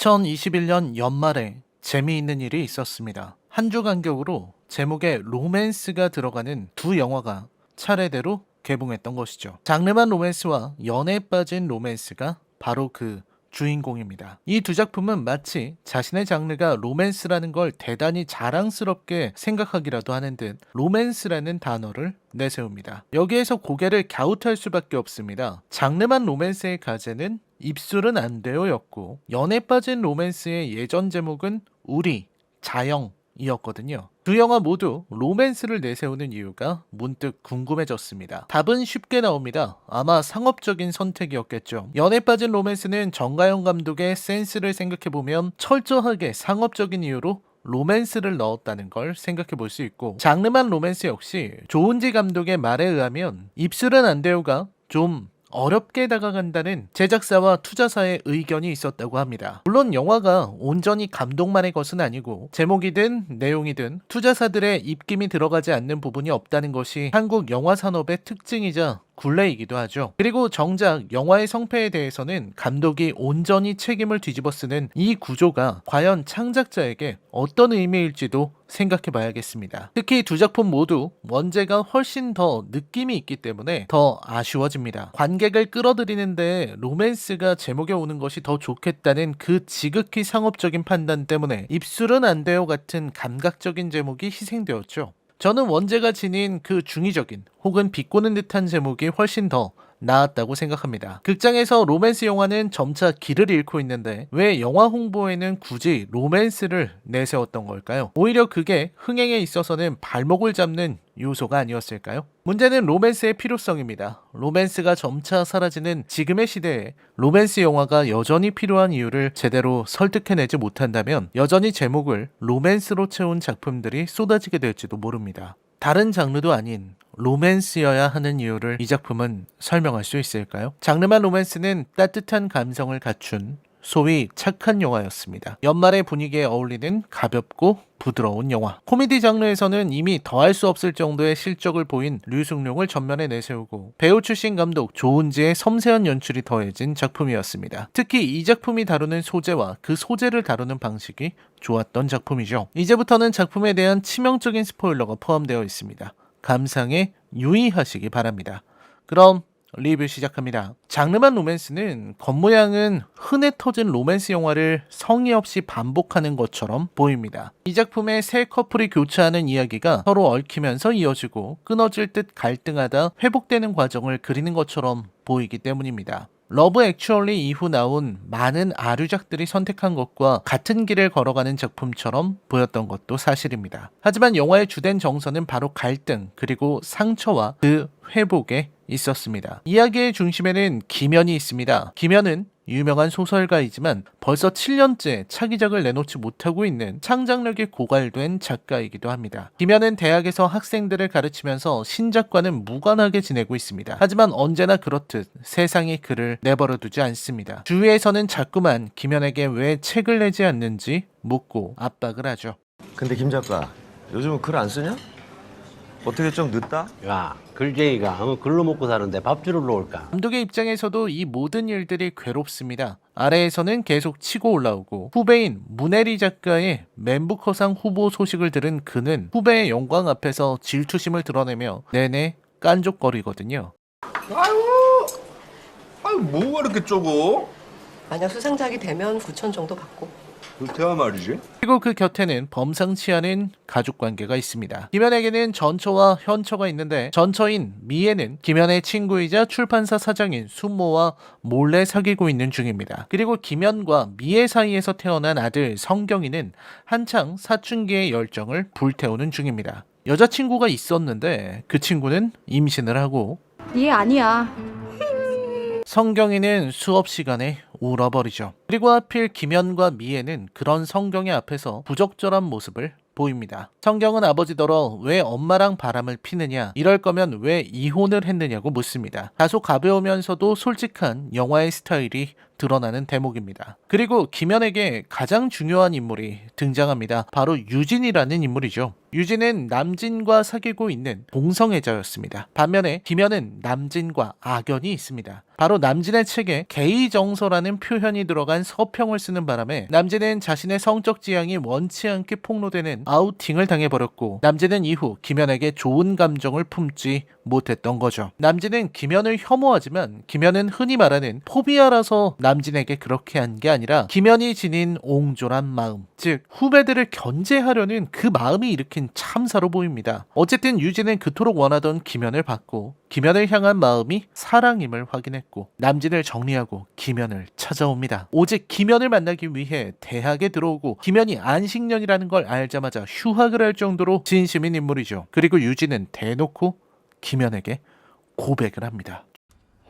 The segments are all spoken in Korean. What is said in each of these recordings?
2021년 연말에 재미있는 일이 있었습니다. 한 주 간격으로 제목에 로맨스가 들어가는 두 영화가 차례대로 개봉했던 것이죠. 장르만 로맨스와 연애에 빠진 로맨스가 바로 그 주인공입니다. 이 두 작품은 마치 자신의 장르가 로맨스라는 걸 대단히 자랑스럽게 생각하기라도 하는 듯 로맨스라는 단어를 내세웁니다. 여기에서 고개를 갸웃할 수밖에 없습니다. 장르만 로맨스의 가제는 입술은 안 돼요였고, 연애 빠진 로맨스의 예전 제목은 우리, 자영이었거든요. 두 영화 모두 로맨스를 내세우는 이유가 문득 궁금해졌습니다. 답은 쉽게 나옵니다. 아마 상업적인 선택이었겠죠. 연애 빠진 로맨스는 정가영 감독의 센스를 생각해보면 철저하게 상업적인 이유로 로맨스를 넣었다는 걸 생각해 볼 수 있고, 장르만 로맨스 역시 조은지 감독의 말에 의하면 입술은 안 돼요가 좀 어렵게 다가간다는 제작사와 투자사의 의견이 있었다고 합니다. 물론 영화가 온전히 감독만의 것은 아니고 제목이든 내용이든 투자사들의 입김이 들어가지 않는 부분이 없다는 것이 한국 영화 산업의 특징이자 굴레이기도 하죠. 그리고 정작 영화의 성패에 대해서는 감독이 온전히 책임을 뒤집어 쓰는 이 구조가 과연 창작자에게 어떤 의미일지도 생각해 봐야겠습니다. 특히 두 작품 모두 원제가 훨씬 더 느낌이 있기 때문에 더 아쉬워집니다. 관객을 끌어들이는데 로맨스가 제목에 오는 것이 더 좋겠다는 그 지극히 상업적인 판단 때문에 입술은 안 돼요 같은 감각적인 제목이 희생되었죠. 저는 원제가 지닌 그 중의적인 혹은 비꼬는 듯한 제목이 훨씬 더 나았다고 생각합니다. 극장에서 로맨스 영화는 점차 길을 잃고 있는데 왜 영화 홍보에는 굳이 로맨스를 내세웠던 걸까요? 오히려 그게 흥행에 있어서는 발목을 잡는 요소가 아니었을까요? 문제는 로맨스의 필요성입니다. 로맨스가 점차 사라지는 지금의 시대에 로맨스 영화가 여전히 필요한 이유를 제대로 설득해내지 못한다면 여전히 제목을 로맨스로 채운 작품들이 쏟아지게 될지도 모릅니다. 다른 장르도 아닌 로맨스여야 하는 이유를 이 작품은 설명할 수 있을까요? 장르만 로맨스는 따뜻한 감성을 갖춘 소위 착한 영화였습니다. 연말의 분위기에 어울리는 가볍고 부드러운 영화. 코미디 장르에서는 이미 더할 수 없을 정도의 실적을 보인 류승룡을 전면에 내세우고 배우 출신 감독 조은지의 섬세한 연출이 더해진 작품이었습니다. 특히 이 작품이 다루는 소재와 그 소재를 다루는 방식이 좋았던 작품이죠. 이제부터는 작품에 대한 치명적인 스포일러가 포함되어 있습니다. 감상에 유의하시기 바랍니다. 그럼 리뷰 시작합니다. 장르만 로맨스는 겉모양은 흔해 터진 로맨스 영화를 성의 없이 반복하는 것처럼 보입니다. 이 작품의 세 커플이 교차하는 이야기가 서로 얽히면서 이어지고 끊어질 듯 갈등하다 회복되는 과정을 그리는 것처럼 보이기 때문입니다. 러브 액츄얼리 이후 나온 많은 아류작들이 선택한 것과 같은 길을 걸어가는 작품처럼 보였던 것도 사실입니다. 하지만 영화의 주된 정서는 바로 갈등 그리고 상처와 그 회복에 있었습니다. 이야기의 중심에는 김연이 있습니다. 김연은 유명한 소설가이지만 벌써 7년째 차기작을 내놓지 못하고 있는 창작력이 고갈된 작가이기도 합니다. 김연은 대학에서 학생들을 가르치면서 신작과는 무관하게 지내고 있습니다. 하지만 언제나 그렇듯 세상이 그를 내버려두지 않습니다. 주위에서는 자꾸만 김연에게 왜 책을 내지 않는지 묻고 압박을 하죠. 근데 김 작가, 요즘은 글 안 쓰냐? 어떻게 좀 늦다? 야, 글쟁이가 글로 먹고 사는데 밥줄을 놓을까? 감독의 입장에서도 이 모든 일들이 괴롭습니다. 아래에서는 계속 치고 올라오고 후배인 문혜리 작가의 멘부커상 후보 소식을 들은 그는 후배의 영광 앞에서 질투심을 드러내며 내내 깐족거리거든요. 아유 뭐가 이렇게 적어? 만약 수상작이 되면 9천 정도 받고. 대화 말이지. 그리고 그 곁에는 범상치 않은 가족관계가 있습니다. 김연에게는 전처와 현처가 있는데 전처인 미애는 김연의 친구이자 출판사 사장인 순모와 몰래 사귀고 있는 중입니다. 그리고 김연과 미애 사이에서 태어난 아들 성경이는 한창 사춘기의 열정을 불태우는 중입니다. 여자친구가 있었는데 그 친구는 임신을 하고 얘 아니야. 성경이는 수업 시간에 울어버리죠. 그리고 하필 김연과 미애는 그런 성경의 앞에서 부적절한 모습을 보입니다. 성경은 아버지더러 왜 엄마랑 바람을 피느냐, 이럴 거면 왜 이혼을 했느냐고 묻습니다. 다소 가벼우면서도 솔직한 영화의 스타일이 드러나는 대목입니다. 그리고 김연에게 가장 중요한 인물이 등장합니다. 바로 유진이라는 인물이죠. 유진은 남진과 사귀고 있는 동성애자였습니다. 반면에 김연은 남진과 악연이 있습니다. 바로 남진의 책에 게이 정서라는 표현이 들어간 서평을 쓰는 바람에 남진은 자신의 성적 지향이 원치 않게 폭로되는 아우팅을 당해버렸고, 남진은 이후 김연에게 좋은 감정을 품지 못했던 거죠. 남진은 김연을 혐오하지만 김연은 흔히 말하는 포비아라서 남진에게 그렇게 한 게 아니라 김연이 지닌 옹졸한 마음, 즉 후배들을 견제하려는 그 마음이 일으킨 참사로 보입니다. 어쨌든 유진은 그토록 원하던 김연을 받고 김연을 향한 마음이 사랑임을 확인했고 남진을 정리하고 김연을 찾아옵니다. 오직 김연을 만나기 위해 대학에 들어오고 김연이 안식년이라는 걸 알자마자 휴학을 할 정도로 진심인 인물이죠. 그리고 유진은 대놓고 김연에게 고백을 합니다.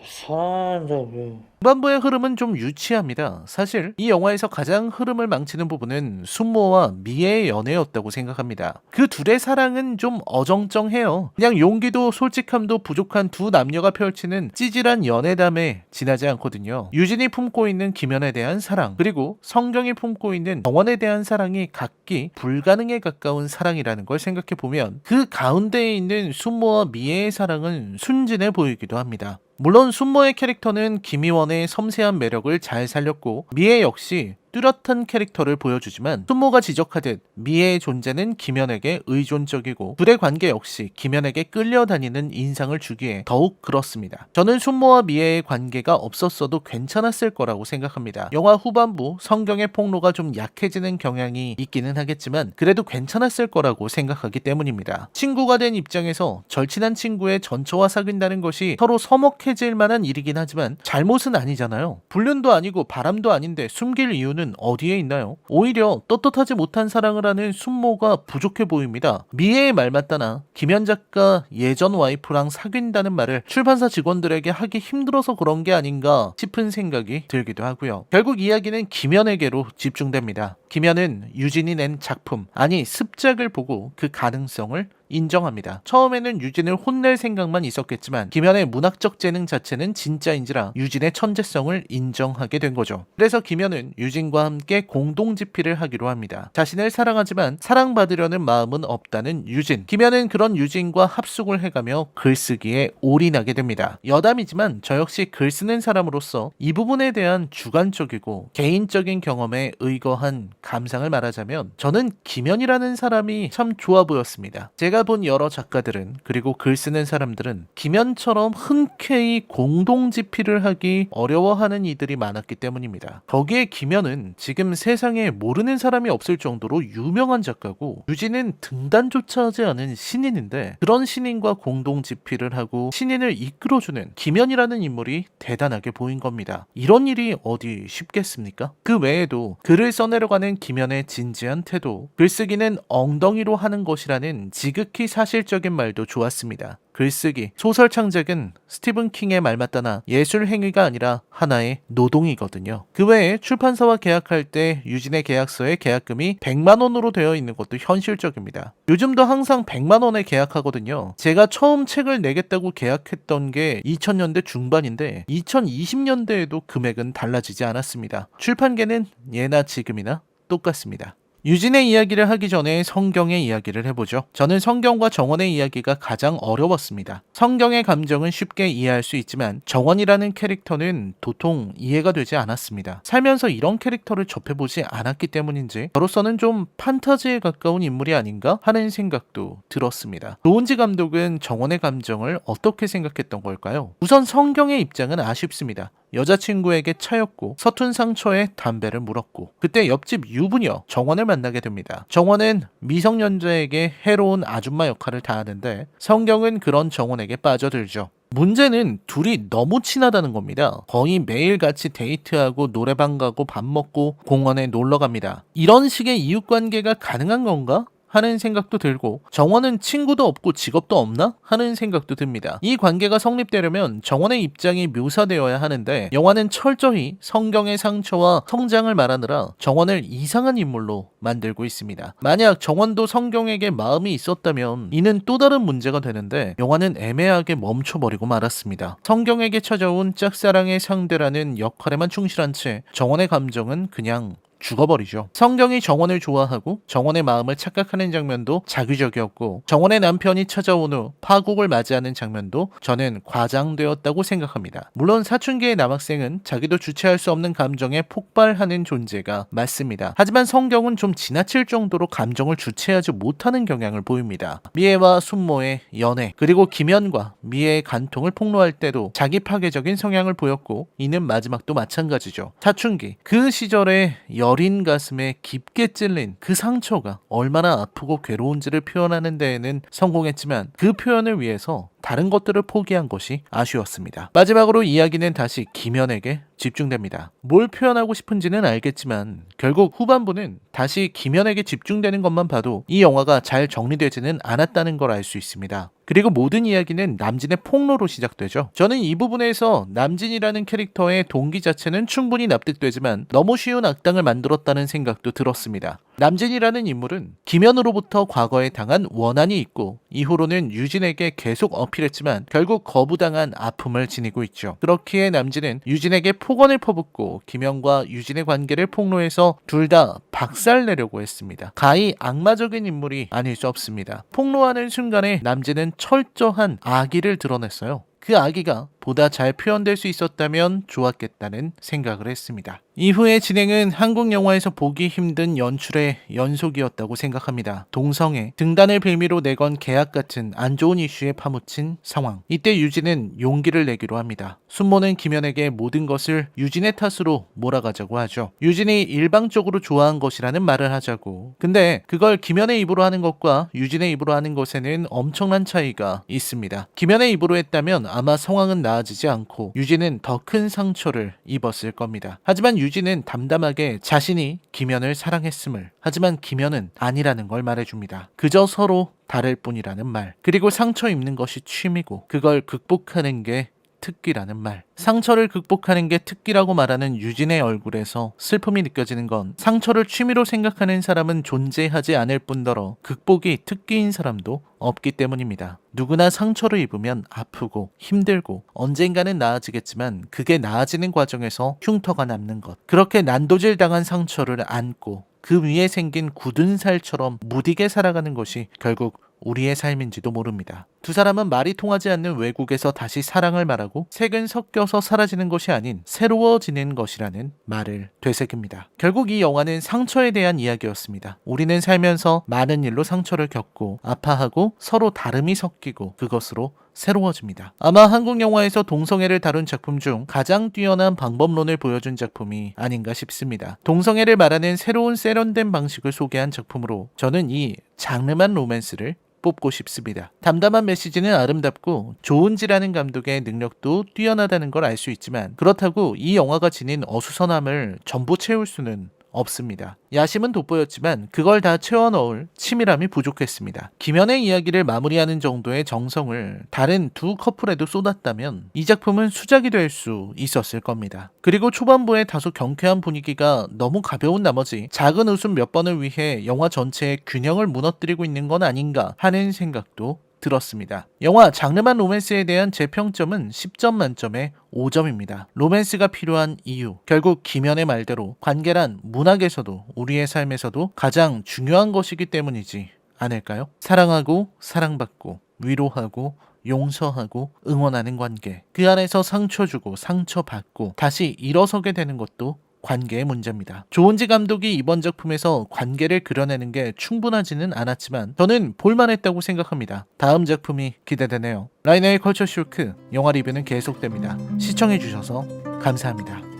사랑한다고. 후반부의 흐름은 좀 유치합니다. 사실 이 영화에서 가장 흐름을 망치는 부분은 순모와 미애의 연애였다고 생각합니다. 그 둘의 사랑은 좀 어정쩡해요. 그냥 용기도 솔직함도 부족한 두 남녀가 펼치는 찌질한 연애담에 지나지 않거든요. 유진이 품고 있는 김연에 대한 사랑, 그리고 성경이 품고 있는 정원에 대한 사랑이 각기 불가능에 가까운 사랑이라는 걸 생각해보면 그 가운데에 있는 순모와 미애의 사랑은 순진해 보이기도 합니다. 물론 순모의 캐릭터는 김희원의 섬세한 매력을 잘 살렸고 미애 역시 뚜렷한 캐릭터를 보여주지만 순모가 지적하듯 미애의 존재는 김연에게 의존적이고 둘의 관계 역시 김연에게 끌려다니는 인상을 주기에 더욱 그렇습니다. 저는 순모와 미애의 관계가 없었어도 괜찮았을 거라고 생각합니다. 영화 후반부 성경의 폭로가 좀 약해지는 경향이 있기는 하겠지만 그래도 괜찮았을 거라고 생각하기 때문입니다. 친구가 된 입장에서 절친한 친구의 전처와 사귄다는 것이 서로 서먹해질 만한 일이긴 하지만 잘못은 아니잖아요. 불륜도 아니고 바람도 아닌데 숨길 이유는 어디에 있나요? 오히려 떳떳하지 못한 사랑을 하는 순모가 부족해 보입니다. 미애의 말 맞다나 김연 작가 예전 와이프랑 사귄다는 말을 출판사 직원들에게 하기 힘들어서 그런 게 아닌가 싶은 생각이 들기도 하고요. 결국 이야기는 김연에게로 집중됩니다. 김연은 유진이 낸 작품, 아니 습작을 보고 그 가능성을 인정합니다. 처음에는 유진을 혼낼 생각만 있었겠지만 김연의 문학적 재능 자체는 진짜인지라 유진의 천재성을 인정하게 된 거죠. 그래서 김연은 유진과 함께 공동집필을 하기로 합니다. 자신을 사랑하지만 사랑받으려는 마음은 없다는 유진. 김연은 그런 유진과 합숙을 해가며 글쓰기에 올인하게 됩니다. 여담이지만 저 역시 글 쓰는 사람으로서 이 부분에 대한 주관적이고 개인적인 경험에 의거한 감상을 말하자면 저는 김연이라는 사람이 참 좋아 보였습니다. 제가 본 여러 작가들은, 그리고 글 쓰는 사람들은 김연처럼 흔쾌히 공동집필을 하기 어려워하는 이들이 많았기 때문입니다. 거기에 김연은 지금 세상에 모르는 사람이 없을 정도로 유명한 작가고 유진은 등단조차 하지 않은 신인인데 그런 신인과 공동집필을 하고 신인을 이끌어주는 김연이라는 인물이 대단하게 보인 겁니다. 이런 일이 어디 쉽겠습니까? 그 외에도 글을 써내려가는 김연의 진지한 태도, 글쓰기는 엉덩이로 하는 것이라는 지극히 사실적인 말도 좋았습니다. 글쓰기, 소설 창작은 스티븐 킹의 말 맞다나 예술 행위가 아니라 하나의 노동이거든요. 그 외에 출판사와 계약할 때 유진의 계약서에 계약금이 100만 원으로 되어 있는 것도 현실적입니다. 요즘도 항상 100만 원에 계약하거든요. 제가 처음 책을 내겠다고 계약했던 게 2000년대 중반인데 2020년대에도 금액은 달라지지 않았습니다. 출판계는 예나 지금이나 똑같습니다. 유진의 이야기를 하기 전에 성경의 이야기를 해보죠. 저는 성경과 정원의 이야기가 가장 어려웠습니다. 성경의 감정은 쉽게 이해할 수 있지만 정원이라는 캐릭터는 도통 이해가 되지 않았습니다. 살면서 이런 캐릭터를 접해보지 않았기 때문인지 저로서는 좀 판타지에 가까운 인물이 아닌가 하는 생각도 들었습니다. 노은지 감독은 정원의 감정을 어떻게 생각했던 걸까요? 우선 성경의 입장은 아쉽습니다. 여자친구에게 차였고 서툰 상처에 담배를 물었고 그때 옆집 유부녀 정원을 만나게 됩니다. 정원은 미성년자에게 해로운 아줌마 역할을 다하는데 성경은 그런 정원에게 빠져들죠. 문제는 둘이 너무 친하다는 겁니다. 거의 매일 같이 데이트하고 노래방 가고 밥 먹고 공원에 놀러 갑니다. 이런 식의 이웃관계가 가능한 건가? 하는 생각도 들고, 정원은 친구도 없고 직업도 없나? 하는 생각도 듭니다. 이 관계가 성립되려면 정원의 입장이 묘사되어야 하는데 영화는 철저히 성경의 상처와 성장을 말하느라 정원을 이상한 인물로 만들고 있습니다. 만약 정원도 성경에게 마음이 있었다면 이는 또 다른 문제가 되는데 영화는 애매하게 멈춰버리고 말았습니다. 성경에게 찾아온 짝사랑의 상대라는 역할에만 충실한 채 정원의 감정은 그냥 죽어버리죠. 성경이 정원을 좋아하고 정원의 마음을 착각하는 장면도 자기적이었고, 정원의 남편이 찾아온 후 파국을 맞이하는 장면도 저는 과장되었다고 생각합니다. 물론 사춘기의 남학생은 자기도 주체할 수 없는 감정에 폭발하는 존재가 맞습니다. 하지만 성경은 좀 지나칠 정도로 감정을 주체하지 못하는 경향을 보입니다. 미애와 순모의 연애, 그리고 김연과 미애의 간통을 폭로할 때도 자기 파괴적인 성향을 보였고, 이는 마지막도 마찬가지죠. 사춘기, 그 시절의 여린 가슴에 깊게 찔린 그 상처가 얼마나 아프고 괴로운지를 표현하는 데에는 성공했지만 그 표현을 위해서 다른 것들을 포기한 것이 아쉬웠습니다. 마지막으로 이야기는 다시 김연에게 집중됩니다. 뭘 표현하고 싶은지는 알겠지만 결국 후반부는 다시 김연에게 집중되는 것만 봐도 이 영화가 잘 정리되지는 않았다는 걸 알 수 있습니다. 그리고 모든 이야기는 남진의 폭로로 시작되죠. 저는 이 부분에서 남진이라는 캐릭터의 동기 자체는 충분히 납득되지만 너무 쉬운 악당을 만들었다는 생각도 들었습니다. 남진이라는 인물은 김연으로부터 과거에 당한 원한이 있고 이후로는 유진에게 계속 어필했지만 결국 거부당한 아픔을 지니고 있죠. 그렇기에 남진은 유진에게 폭언을 퍼붓고 김연과 유진의 관계를 폭로해서 둘 다 박살내려고 했습니다. 가히 악마적인 인물이 아닐 수 없습니다. 폭로하는 순간에 남진은 철저한 악의를 드러냈어요. 그 악의가 보다 잘 표현될 수 있었다면 좋았겠다는 생각을 했습니다. 이후의 진행은 한국 영화에서 보기 힘든 연출의 연속이었다고 생각합니다. 동성애, 등단을 빌미로 내건 계약 같은 안 좋은 이슈에 파묻힌 상황. 이때 유진은 용기를 내기로 합니다. 순모는 김연에게 모든 것을 유진의 탓으로 몰아가자고 하죠. 유진이 일방적으로 좋아한 것이라는 말을 하자고. 근데 그걸 김연의 입으로 하는 것과 유진의 입으로 하는 것에는 엄청난 차이가 있습니다. 김연의 입으로 했다면 아마 상황은 나아지지 않고 유진은 더 큰 상처를 입었을 겁니다. 하지만 유진은 담담하게 자신이 김연을 사랑했음을, 하지만 김연은 아니라는 걸 말해줍니다. 그저 서로 다를 뿐이라는 말, 그리고 상처 입는 것이 취미고 그걸 극복하는 게 특기라는 말. 상처를 극복하는 게 특기라고 말하는 유진의 얼굴에서 슬픔이 느껴지는 건 상처를 취미로 생각하는 사람은 존재하지 않을 뿐더러 극복이 특기인 사람도 없기 때문입니다. 누구나 상처를 입으면 아프고 힘들고 언젠가는 나아지겠지만 그게 나아지는 과정에서 흉터가 남는 것. 그렇게 난도질 당한 상처를 안고 그 위에 생긴 굳은 살처럼 무디게 살아가는 것이 결국 우리의 삶인지도 모릅니다. 두 사람은 말이 통하지 않는 외국에서 다시 사랑을 말하고 색은 섞여서 사라지는 것이 아닌 새로워지는 것이라는 말을 되새깁니다. 결국 이 영화는 상처에 대한 이야기였습니다. 우리는 살면서 많은 일로 상처를 겪고 아파하고 서로 다름이 섞이고 그것으로 새로워집니다. 아마 한국 영화에서 동성애를 다룬 작품 중 가장 뛰어난 방법론을 보여준 작품이 아닌가 싶습니다. 동성애를 말하는 새로운 세련된 방식을 소개한 작품으로 저는 이 장르만 로맨스를 뽑고 싶습니다. 담담한 메시지는 아름답고 조은지라는 감독의 능력도 뛰어나다는 걸 알 수 있지만 그렇다고 이 영화가 지닌 어수선함을 전부 채울 수는 없습니다. 야심은 돋보였지만 그걸 다 채워 넣을 치밀함이 부족했습니다. 김연의 이야기를 마무리하는 정도의 정성을 다른 두 커플에도 쏟았다면 이 작품은 수작이 될 수 있었을 겁니다. 그리고 초반부에 다소 경쾌한 분위기가 너무 가벼운 나머지 작은 웃음 몇 번을 위해 영화 전체의 균형을 무너뜨리고 있는 건 아닌가 하는 생각도 들었습니다. 영화 장르만 로맨스에 대한 제 평점은 10점 만점에 5점입니다. 로맨스가 필요한 이유, 결국 김연의 말대로 관계란 문학에서도 우리의 삶에서도 가장 중요한 것이기 때문이지 않을까요? 사랑하고 사랑받고 위로하고 용서하고 응원하는 관계, 그 안에서 상처 주고 상처받고 다시 일어서게 되는 것도 관계의 문제입니다. 조은지 감독이 이번 작품에서 관계를 그려내는 게 충분하지는 않았지만 저는 볼만했다고 생각합니다. 다음 작품이 기대되네요. 라이너의 컬처 쇼크 영화 리뷰는 계속됩니다. 시청해주셔서 감사합니다.